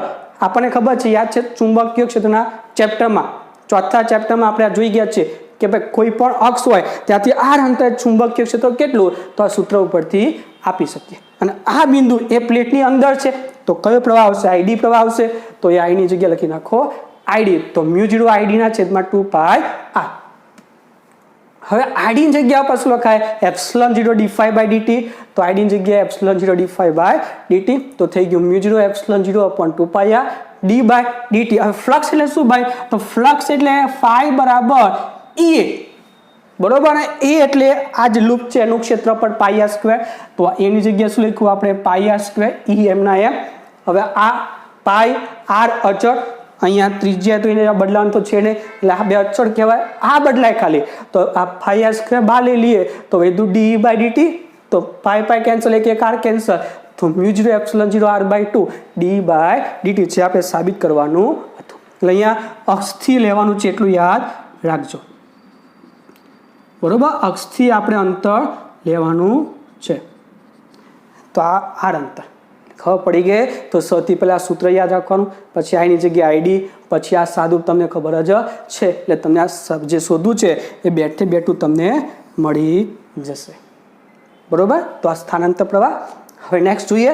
આપણને ખબર છે, યાદ છે ચુંબકીય ક્ષેત્રના ચેપ્ટરમાં, ચોથા ચેપ્ટરમાં આપણે આ જોઈ ગયા છે કે ભાઈ કોઈ પણ અક્ષ હોય ત્યાંથી આર અંતરે ચુંબકીય ક્ષેત્ર કેટલું, તો આ સૂત્ર ઉપરથી આપી શકીએ. અને આ બિંદુ એ પ્લેટની અંદર છે તો કયો પ્રવાહ આવશે, આઈડી પ્રવાહ આવશે. તો એ આઈની જગ્યા લખી નાખો આઈડી. તો μ0 આઈડીના છેદમાં 2 પાઈ આર. હવે આઈડીની જગ્યા પર શું લખાય, એપ્સિલોન 0 ડી5 બાય ડીટી. તો આઈડીની જગ્યાએ એપ્સિલોન 0 ડી5 બાય ડીટી. તો થઈ ગયું μ0 epsilon 0 upon 2 pi R D by DT. હવે ફ્લક્સ એટલે શું ભાઈ, તો ફ્લક્સ એટલે ફાઈ બરાબર ઈ, બરોબર. ને એ એટલે આ જ લૂપ છે એનું ક્ષેત્રફળ પાઈ આર સ્ક્વેર. તો એની જગ્યાએ શું લખ્યું આપણે, પાઈ આર સ્ક્વેર ઈ એમના એમ. હવે આ પાઈ આર અચળ, અહીંયા ત્રિજ્યા તો એને બદલાવાનું તો છે ને, એટલે આ બે અચળ કહેવાય, આ બદલાય ખાલી. તો આ પાઈ આર સ્ક્વેર બહાર લઈ લઈએ તો વધુ ડી બાય ડીટી. તો પાઈ પાઈ કેન્સલ, એક આર કેન્સલ. તો μ0 epsilon 0 R by 2 D by DT છે આપણે સાબિત કરવાનું હતું. એટલે અહીંયા અક્ષથી લેવાનું છે એટલું યાદ રાખજો, બરોબર. અક્ષથી આપણે અંતર લેવાનું છે. તો આ આર અંતર ખબર પડી ગઈ. તો સૌથી પહેલા સૂત્ર યાદ રાખવાનું, પછી આની જગ્યાએ આઈડી, પછી આ સાદું તમને ખબર જ છે. એટલે તમને આ જે શોધવું છે એ બેઠે બેઠું તમને મળી જશે, બરોબર. તો આ સ્થાનાંતર પ્રવાહ. હવે નેક્સ્ટ જોઈએ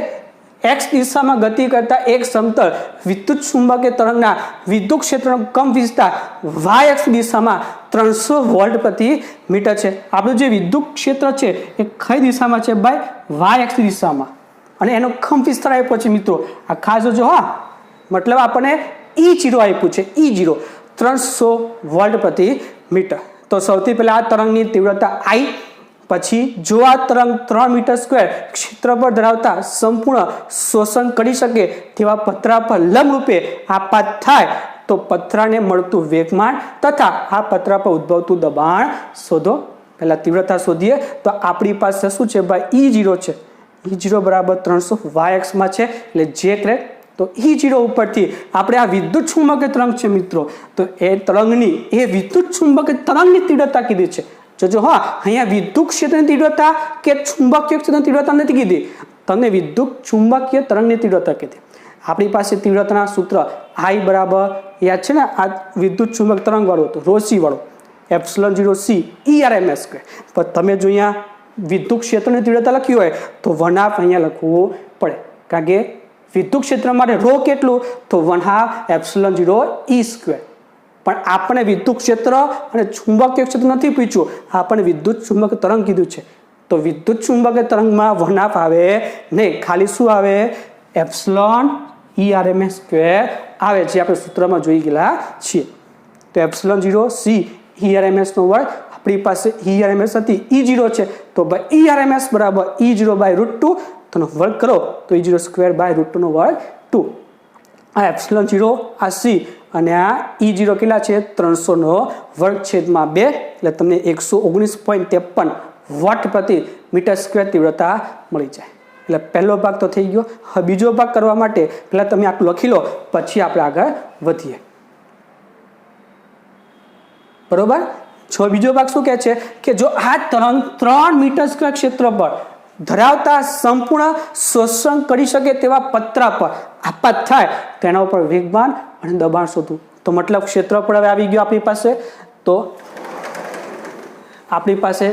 એક્સ દિશામાં ગતિ કરતા એક સમતલ વિદ્યુત ચુંબકીય તરંગના વિદ્યુત ક્ષેત્રનો કંપ વિસ્તાર વાય એક્સ દિશામાં 300 વોલ્ટ પ્રતિ મીટર છે. આપણું જે વિદ્યુત ક્ષેત્ર છે એ કઈ દિશામાં છે ભાઈ, વાય એક્સ દિશામાં. અને એનો કંપ વિસ્તાર આપ્યો છે મિત્રો, આ ખાસ જોજો હા, મતલબ આપણને E0 આપ્યું છે, E0 300 વોલ્ટ પ્રતિ મીટર. તો સૌથી પહેલા આ તરંગની તીવ્રતા I, પછી જો આ તરંગ 3 મીટર સ્ક્વેર ક્ષેત્રફળ ધરાવતા સંપૂર્ણ શોષણ કરી શકે તેવા પતરા પર લંબરૂપે આપાત થાય તો પતરાને મળતું વેગમાન તથા આ પતરા પર ઉદ્ભવતું દબાણ શોધો. પહેલા તીવ્રતા શોધીએ તો આપણી પાસે શું છે ભાઈ, E0 છે. E0 બરાબર 300 વાય એક્સમાં છે એટલે જે કરે. તો E0 ઉપરથી આપણે આ વિદ્યુત ચુંબકીય તરંગ છે મિત્રો, તો એ તરંગની એ વિદ્યુત ચુંબકીય તરંગની તીવ્રતા કીધી છે. જો હા, અહીંયા વિદ્યુત ક્ષેત્રની તીવ્રતા કે ચુંબકીય ક્ષેત્રની તીવ્રતા નથી કીધી, તમને વિદ્યુત ચુંબકીય તરંગની તીવ્રતા કીધી. આપણી પાસે તીવ્રતાના સૂત્ર I બરાબર યાદ છે ને, આ વિદ્યુત ચુંબક તરંગ વાળું હતું, ρc વાળું, એપ્સિલોન 0 c ERMS સ્ક્વેર. પણ તમે જો અહીંયા વિદ્યુત ક્ષેત્રની તીવ્રતા લખી હોય તો 1/2 અહીંયા લખવું પડે, કારણ કે વિદ્યુત ક્ષેત્ર માટે ρ કેટલું, તો 1/2 એપ્સિલોન 0 E સ્ક્વેર. પણ આપણે વિદ્યુત ક્ષેત્ર અને ચુંબકીય ક્ષેત્ર નથી પૂછ્યું, આપણને વિદ્યુત ચુંબકીય તરંગ કીધું છે. તો વિદ્યુત ચુંબકીય તરંગમાં 1/2 આવે નહીં, ખાલી શું આવે, એપ્સિલોન ERMS સ્ક્વેર આવે, જે આપણે સૂત્રમાં જોઈ ગયેલા છીએ. તો એપ્સિલોન 0 c ERMS નો વર્ગ, આપણી પાસે ERMS હતી E0 છે, તો ભાઈ ERMS બરાબર E0 બાય √2, તેનો વર્ગ કરો તો E0 સ્ક્વેર બાય √2 નો વર્ગ 2. આ એપ્સિલોન 0 આ c અને આ E0 કેટલા છે, 300 નો વર્ગ છેદમાં 2, એટલે તમને 119.53 વોટ પ્રતિ મીટર સ્ક્વેર તીવ્રતા મળી જાય. એટલે પહેલો ભાગ તો થઈ ગયો. હવે બીજો ભાગ કરવા માટે પહેલા તમે આટલું લખી લો, પછી આપણે આગળ વધીએ, બરોબર. જો બીજો ભાગ શું કહે છે કે જો આ તરંગ 3 મીટર સ્ક્વેર ક્ષેત્રફળ ધરાવતા સંપૂર્ણ શોષણ કરી શકે તેવા પતરા પર આપાત થાય તેના ઉપર વેગમાન અને દબાણ શોધવું. તો મતલબ ક્ષેત્રફળ હવે આવી ગયું આપણી પાસે. તો આપણી પાસે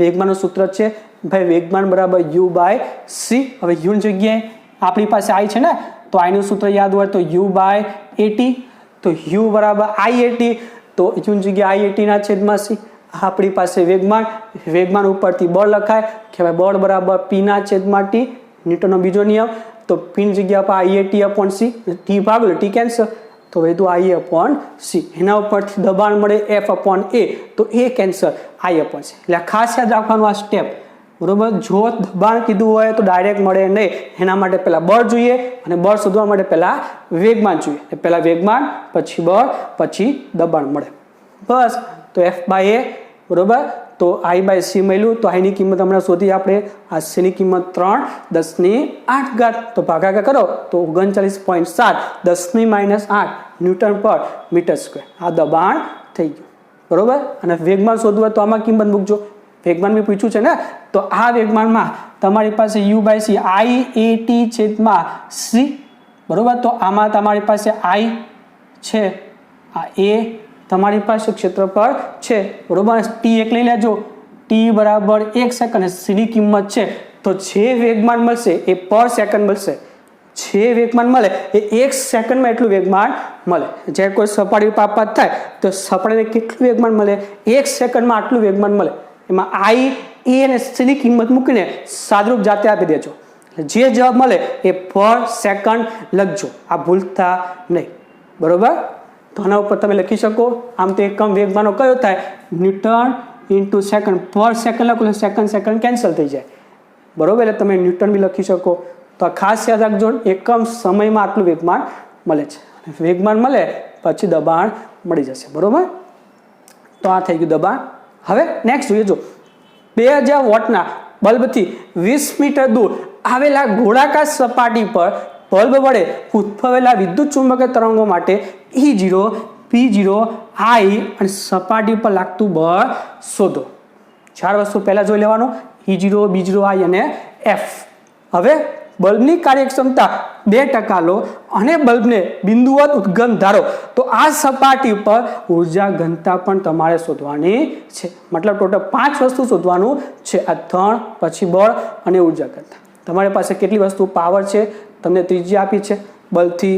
વેગમાનનું સૂત્ર છે ભાઈ વેગમાન બરાબર u બાય c. હવે u ની જગ્યાએ આપણી પાસે i છે ને, તો i નું સૂત્ર યાદ હોય તો u બાય at. તો u બરાબર i at, તો u ની જગ્યાએ i at ના છેદમાં c. આપણી પાસે વેગમાન ઉપરથી બળ લખાય કે ભાઈ બળ બરાબર p ના છેદમાં t, ન્યૂટનનો બીજો નિયમ. તો p ની જગ્યા પર i at upon c, t ભાગલો t cancel, તો વધુ i upon c. એના ઉપરથી દબાણ મળે f upon a, તો a cancel i upon c. એટલે ખાસ યાદ રાખવાનું આ સ્ટેપ, બરોબર. જો દબાણ કીધું હોય તો ડાયરેક્ટ મળે નહીં, એના માટે પહેલા બળ જોઈએ અને બળ શોધવા માટે પહેલા વેગમાન જોઈએ. પહેલા વેગમાન, પછી બળ, પછી દબાણ મળે. બસ. તો f બાય a, બરોબર. તો i બાય c મળ્યું. તો i ની કિંમત હમણાં શોધી આપણે. આ c ની કિંમત 3 10 તો ભાગાકાર કરો તો 39.7 10 - 8 ન્યૂટન પર મીટર સ્ક્વેર. આ દબાણ થઈ ગયું, બરોબર. અને વેગમાન શોધવું હોય તો આમાં કિંમત મૂકજો. વેગમાન મેં પૂછ્યું છે ને, તો આ વેગમાનમાં તમારી પાસે u by c i a t છેદમાં c, બરોબર. તો આમાં તમારી પાસે i છે, આ a તમારી પાસે ક્ષેત્રફળ છે, બરોબર. t એક લઈ લેજો, t બરાબર 1 સેકન્ડ અને c ની કિંમત છે. તો જે વેગમાન મળશે એ પર સેકન્ડ મળશે. જે વેગમાન મળે એ 1 સેકન્ડમાં એટલું વેગમાન મળે. જ્યારે કોઈ સપાટી પર આપાત થાય તો સપાટીને કેટલું વેગમાન મળે? 1 સેકન્ડમાં આટલું વેગમાન મળે. એમાં i, a અને c ની કિંમત મૂકીને સાદરૂપ જાતે આપી દેજો. જે જવાબ મળે એ પર સેકન્ડ લખજો, આ ભૂલતા નહીં, બરોબર. તો આના ઉપર તમે લખી શકો. આમ તો એકમ વેગમાનો કયો થાય? Newton into second. પર સેકન્ડ લખો તો સેકન્ડ કેન્સલ થઈ જાય, બરોબર. એટલે તમે ન્યૂટન બી લખી શકો. તો આ ખાસ યાદ રાખજો, એકમ સમયમાં આટલું વેગમાન મળે છે. વેગમાન મળે પછી દબાણ મળી જશે, બરોબર. તો આ થઈ ગયું દબાણ. હવે નેક્સ્ટ જોઈએ. જો 2000 વોટના બલ્બથી 20 મીટર દૂર આવેલા ગોળાકાર સપાટી પર બલ્બ વડે ઉદ્ભવેલા વિદ્યુત ચુંબકીય તરંગો માટે E0, P0, I અને સપાટી પર લાગતું બળ શોધો. 4 વસ્તુ પહેલા જોઈ લેવાનું: E0, B0, I અને F. હવે બલ્બની કાર્યક્ષમતા 2% લો અને બલ્બને બિંદુવત ઉદ્ગમ ધારો, તો આ સપાટી પર ઉર્જા ઘનતા પણ તમારે શોધવાની છે. મતલબ ટોટલ 5 વસ્તુ શોધવાનું છે. આ 3, પછી બળ અને ઉર્જા ઘનતા. તમારી પાસે કેટલી વસ્તુ? પાવર છે, તમને ત્રિજ્યા આપી છે બલ્બથી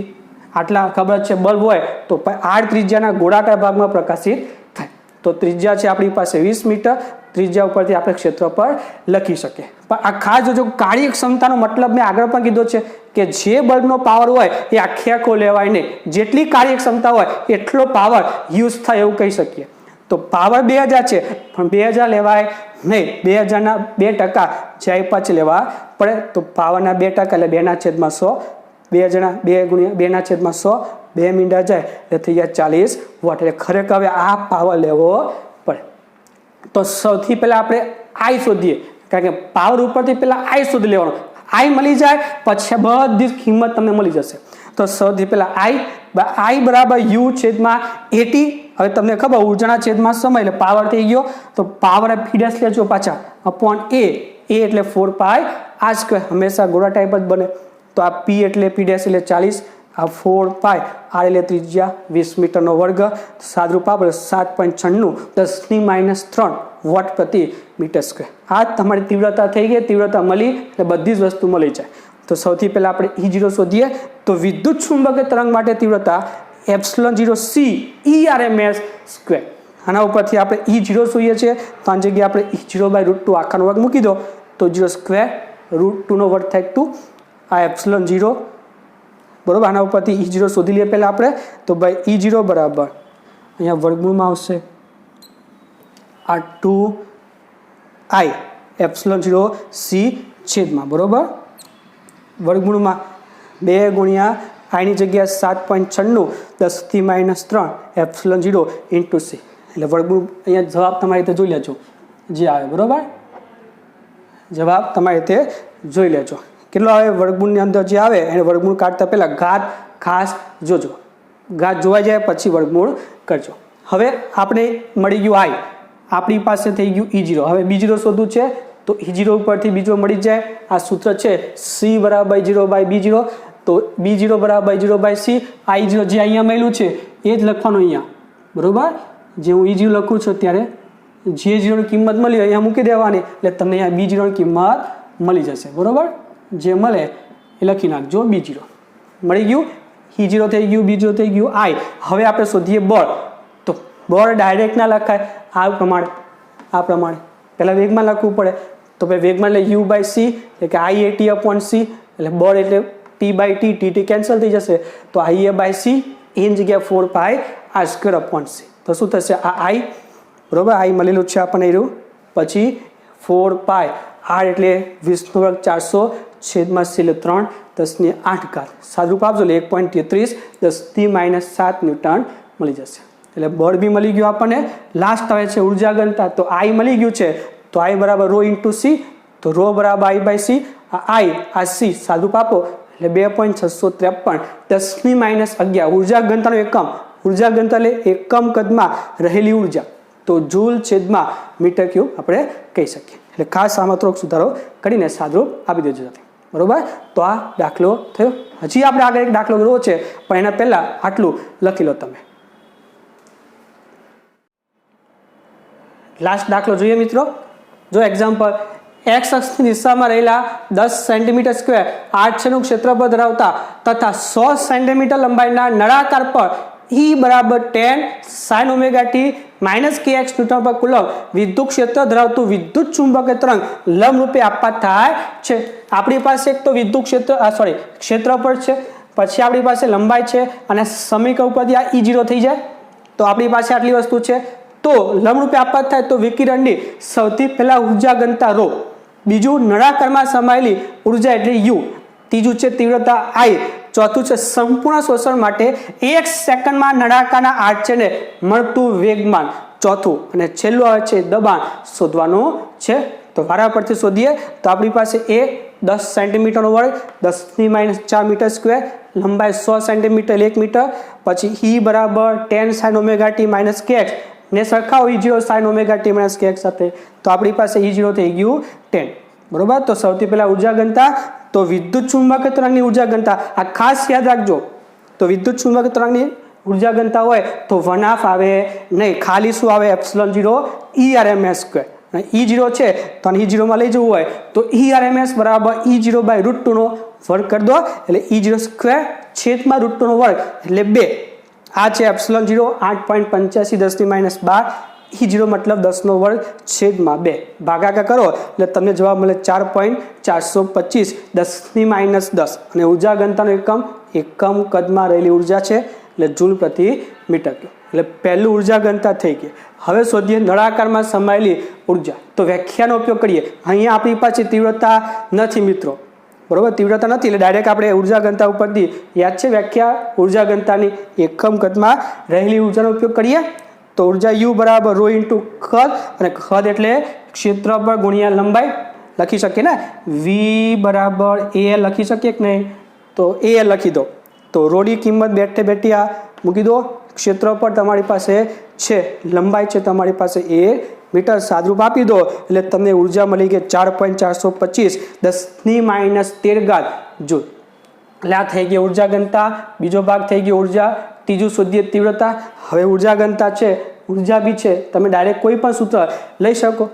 આટલા ખબર છે. બલ્બ હોય તો આ ત્રિજ્યાના ગોળાકાર ભાગમાં પ્રકાશિત થાય. તો ત્રિજ્યા છે આપણી પાસે 20 મીટર. ત્રિજ્યા ઉપરથી આપણે ક્ષેત્રફળ લખી શકીએ. પણ આ ખાસ જોજો, કાર્યક્ષમતાનો મતલબ મેં આગળ પણ કીધો છે કે જે બલ્બનો પાવર હોય એ આખો લેવાય નહીં. જેટલી કાર્યક્ષમતા હોય એટલો પાવર યુઝ થાય એવું કહી શકીએ. તો પાવર 2000 છે પણ 2000 લેવાય નહીં. 2000ના 2% જાય પછી લેવા પડે. તો પાવરના 2% એટલે 2/100. 2 2/100, 2 મીંડા જાય એટલે થઈ ગયા 40 વોટ. એટલે ખરેખર હવે આ પાવર લેવો પડે. તો સૌથી પહેલા આપણે I શોધીએ, કારણ કે પાવર ઉપરથી પહેલા I શોધી લેવાનો. I મળી જાય પછી બધી કિંમત તમને મળી જશે. તો સૌથી પહેલા I બરાબર U છેદમાં AT. હવે તમને ખબર ઉર્જાના છેદમાં સમય એટલે પાવર થઈ ગયો. તો પાવર પીડેસ લેજો પાછા અપોન A. A એટલે 4πr². હંમેશા ગોળા ટાઈપ જ બને. તો આ P એટલે પીડેસ એટલે 40, આ 4π, R એટલે ત્રિજ્યા 20 મીટરનો વર્ગ. સાદરૂપ આપણે 7.96 10 - 3 વોટ પ્રતિ મીટર સ્ક્વેર. આ તમારી તીવ્રતા થઈ ગઈ. તીવ્રતા મળી એટલે બધી જ વસ્તુ મળી જાય. તો સૌથી પહેલા આપણે E0 શોધીએ. તો વિદ્યુત ચુંબકીય તરંગ માટે તીવ્રતા ε0c E/rms². આના ઉપરથી આપણે E0 શોધીએ છીએ. તો આ જગ્યાએ આપણે E0/√2 આખાનો વર્ગ મૂકી દો તો 0² √2 નો વર્ગ થાય 2. આ ε0, બરોબર. આના ઉપરથી E0 શોધી લઈએ પહેલા આપણે. તો ભાઈ E0 બરાબર અહીંયા વર્ગમૂળમાં આવશે આ 2I ε0c છેદમાં, બરોબર. વર્ગમૂળમાં 2 × I ની જગ્યાએ 7.96 10 - 3 ε0 × c. એટલે વર્ગમૂળ અહીંયા જવાબ તમારી રીતે જોઈ લેજો જે આવે, બરોબર. જવાબ તમારી રીતે જોઈ લેજો કેટલો આવે. વર્ગમૂળની અંદર જે આવે એને વર્ગમૂળ કાઢતા પહેલા ઘાત ખાસ જોજો. ઘાત જોવાઈ જાય પછી વર્ગમૂળ કરજો. હવે આપણે મળી ગયું આઈ, આપણી પાસે થઈ ગયું E0. હવે B0 શોધવું છે તો E0 ઉપરથી બીજો મળી જાય. આ સૂત્ર છે C બરાબર 0/B0. તો B0 બરાબર 0/C. આ E0 જે અહીંયા મળ્યું છે એ જ લખવાનું અહીંયા, બરોબર. જે હું E0 લખું છું ત્યારે જે 0 ની કિંમત મળી અહીંયા મૂકી દેવાની, એટલે તમને અહીંયા B0 ની કિંમત મળી જશે, બરોબર. જે મળે એ લખી નાખજો. B0 મળી ગયું, E0 થઈ ગયું, B0 થઈ ગયું, I. હવે આપણે શોધીએ બળ. તો બળ ડાયરેક્ટ ના લખાય, આ પ્રમાણે પહેલાં વેગમાં લખવું પડે. તો ભાઈ વેગમાં એટલે U/C, એટલે કે IA/T/C. એટલે બળ એટલે T/T, T કેન્સલ થઈ જશે. તો IA/C એની જગ્યાએ 4πr²/c. તો શું થશે? આ I, બરોબર, I મળેલું છે આપણને એવું. પછી 4π, R એટલે 20 × 400 છેદમાં C એટલે 3 10⁸ સાદુરૂપ આપજો એટલે 1.33 10⁻7 ન્યૂટન મળી જશે. એટલે બળ બી મળી ગયું આપણને. લાસ્ટ આવે છે ઉર્જા ઘનતા. તો I મળી ગયું છે તો I બરાબર ρ × C. તો ρ બરાબર I/C. આ I, આ C સાદુરૂપ આપો એટલે 2.653 10⁻11 ઉર્જા ઘનતાનો એકમ. ઉર્જા ઘનતા એટલે એકમ કદમાં રહેલી ઉર્જા. તો જૂલ છેદમાં મીટર ક્યુબ આપણે કહી શકીએ. એટલે ખાસ આમાં થોડોક સુધારો કરીને સાદુરૂપ આપી દેજો, બરોબર. તો આ દાખલો થયો. હજી આપણે આગળ એક દાખલો કરવો છે, પણ એના પહેલા આટલું લખી લો તમે. લાસ્ટ દાખલો જોઈએ મિત્રો. જો એક્ઝામ્પલ, એક્સ અક્ષની દિશામાં રહેલા 10 સેન્ટીમીટર સ્ક્વેર આડછેદનું ક્ષેત્રફળ ધરાવતા તથા 100 સેન્ટીમીટર લંબાઈના નળાકાર પર E બરાબર 10 sin ωt minus kx newton પર કુલમ વિદ્યુત ક્ષેત્ર ધરાવતું વિદ્યુત ચુંબકીય તરંગ લંબરૂપે આપાત થાય છે. આપણી પાસે એક તો વિદ્યુત ક્ષેત્રફળ છે, પછી આપણી પાસે લંબાઈ છે, અને સમીકરણ ઉપરથી આ E0 થઈ જાય. તો આપણી પાસે આટલી વસ્તુ છે. તો લંબરૂપે આપાત થાય તો વિકિરણની સૌથી પહેલા ઉર્જા ઘનતા ρ, બીજું નળાકારમાં સમાયેલી ઉર્જા એટલે U, ત્રીજું છે તીવ્રતા I, ચોથું છે સંપૂર્ણ શોષણ માટે 1 સેકન્ડમાં નળાકારના આડછેદને મળતું વેગમાન, ચોથું અને છેલ્લું આવે છે દબાણ શોધવાનું છે. તો વારા પરથી શોધીએ તો આપણી પાસે એ 10 સેન્ટીમીટરનો વર્ગ 10⁻4 મીટર સ્ક્વેર, લંબાઈ 100 સેન્ટીમીટર 1 મીટર, પછી E બરાબર 10 sin ωt માઇનસ kx ને સરખાવો E0 sin ωt minus kx સાથે. તો આપણી પાસે E0 થઈ ગયું 10, બરોબર. તો સૌથી પહેલા ઉર્જા ઘનતા, તો વિદ્યુત ચુંબકીય તરંગની ઉર્જા ઘનતા આ ખાસ યાદ રાખજો. તો વિદ્યુત ચુંબકીય તરંગની ઉર્જા ઘનતા હોય તો 1/2 આવે નહીં, ખાલી શું આવે? ε0 E/RMS². અને E0 છે તો E0 માં લઈ જવું હોય તો E/RMS બરાબર E0/√2 નો વર્ગ કરી દો, એટલે E0² છેદમાં √2 નો વર્ગ એટલે 2. આ છે ε0 8.85 10⁻12. E0 મતલબ 10 નો વર્ગ છેદમાં 2. ભાગાકાર કરો એટલે તમને જવાબ મળે 4.425 10⁻10. અને ઉર્જા ઘનતાનો એકમ કદમાં રહેલી ઉર્જા છે એટલે જૂલ પ્રતિ મીટર ક્યુબ. એટલે પહેલું ઉર્જા ઘનતા થઈ ગઈ. હવે શોધીએ નળાકારમાં સમાયેલી ઉર્જા. તો વ્યાખ્યાનો ઉપયોગ કરીએ. અહીંયા આપણી પાસે તીવ્રતા નથી મિત્રો, બરોબર. તીવ્રતા નથી એટલે ડાયરેક્ટ આપણે ઉર્જા ઘનતા ઉપરથી યાદ છે વ્યાખ્યા ઉર્જા ઘનતાની એકમ કદમાં રહેલી ઉર્જાનો ઉપયોગ કરીએ. તો ઉર્જા U બરાબર ρ × કદ, અને કદ એટલે ક્ષેત્રફળ ગુણ્યા લંબાઈ લખી શકીએ ને. V બરાબર A લખી શકીએ કે નહીં? તો A લખી દો. તો રોની કિંમત બેઠે આ મૂકી દો. ક્ષેત્રફળ તમારી પાસે છે, લંબાઈ છે તમારી પાસે 1 મીટર, સાદરૂપ આપી દો એટલે તમને ઉર્જા મળી ગઈ 4.425 10⁻13 જૂલ. એટલે આ થઈ ગઈ ઉર્જા ઘનતા. બીજો ભાગ થઈ ગયો ઉર્જા. ત્રીજું શોધીએ તીવ્રતા. હવે ઉર્જા ઘનતા છે, ઉર્જા બી છે, તમે ડાયરેક્ટ કોઈ પણ સૂત્ર લઈ શકો.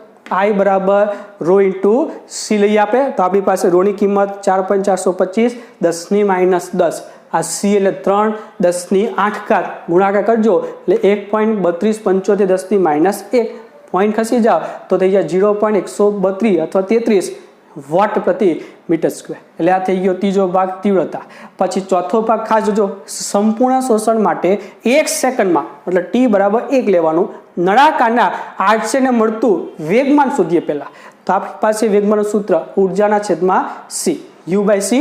I બરાબર ρ × C લઈએ આપણે તો આપણી પાસે રોની કિંમત 4.425 10⁻10. આ C એટલે 3 10⁸ ગુણાકાર કરજો એટલે 1.3275 10⁻1. પોઈન્ટ ખસી જાઓ તો થઈ જાય 0.132 અથવા 33 વોટ પ્રતિ મીટર સ્ક્વેર. એટલે આ થઈ ગયો ત્રીજો ભાગ તીવ્રતા. પછી ચોથો ભાગ ખાસ જોજો, સંપૂર્ણ શોષણ માટે 1 સેકન્ડમાં એટલે T બરાબર 1 લેવાનું નળાકારના આડછેદને મળતું વેગમાન શોધીએ પહેલા. તો આપણી પાસે વેગમાનનું સૂત્ર ઉર્જાના છેદમાં C, U/C.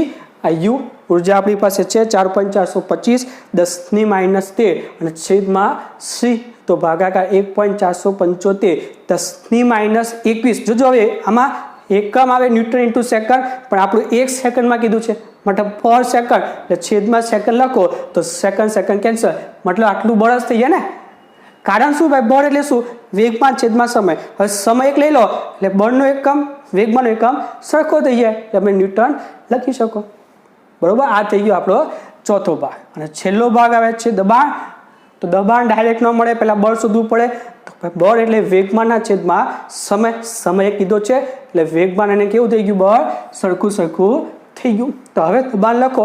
આ U ઉર્જા આપણી પાસે છે 4.425 10⁻13 અને છેદમાં C. તો ભાગાકાર 1.475 10⁻21. જોજો હવે આમાં એકમ આવે ન્યૂટન × સેકન્ડ, પણ આપણું 1 સેકન્ડમાં કીધું છે મતલબ પર સેકન્ડ એટલે છેદમાં સેકન્ડ લખો તો સેકન્ડ કેન્સલ, મતલબ આટલું બળ જ થઈ જાય ને. કારણ શું ભાઈ? બળ એટલે શું? વેગમાન છેદમાં સમય. હવે સમય એક લઈ લો એટલે બળનો એકમ વેગમાનનો એકમ સરખો થઈ જાય એટલે તમે ન્યૂટન લખી શકો. બરોબર, આ થઈ ગયો આપણો ચોથો ભાગ. અને છેલ્લો ભાગ આવે છે દબાણ. તો દબાણ ડાયરેક્ટ ન મળે, પહેલા બળ શોધવું પડે. તો બળ એટલે વેગમાનના છેદમાં સમય. સમય કીધો છે એટલે વેગમાન એને કેવું થઈ ગયું? બળ સરખું થઈ ગયું. તો હવે દબાણ લખો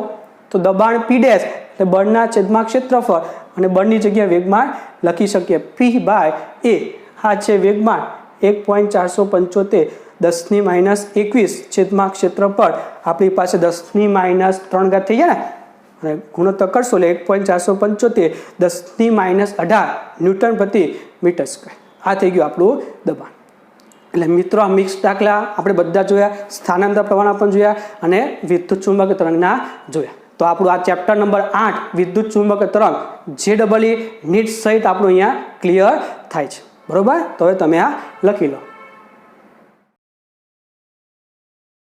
તો દબાણ P ડેશ એટલે બળના છેદમાં ક્ષેત્રફળ અને બળની જગ્યાએ વેગમાન લખી શકીએ P/A. આ છે વેગમાન 1.475 10⁻21 છેદમાં ક્ષેત્રફળ આપણી પાસે 10⁻3 થઈ જાય ને, અને ગુણોત્તર કરશો એટલે 1.475 10⁻18 ન્યૂટન પ્રતિ મીટર સ્ક્વેર. આ થઈ ગયું આપણું દબાણ. એટલે મિત્રો આ મિક્સ દાખલા આપણે બધા જોયા, સ્થાનાંતર પ્રવાહના પણ જોયા અને વિદ્યુત ચુંબકીય તરંગના જોયા. તો આપણું આ ચેપ્ટર નંબર 8 વિદ્યુત ચુંબકીય તરંગ JEE નીટ સહિત આપણું અહીંયા ક્લિયર થાય છે. બરોબર, તો હવે તમે આ લખી લો.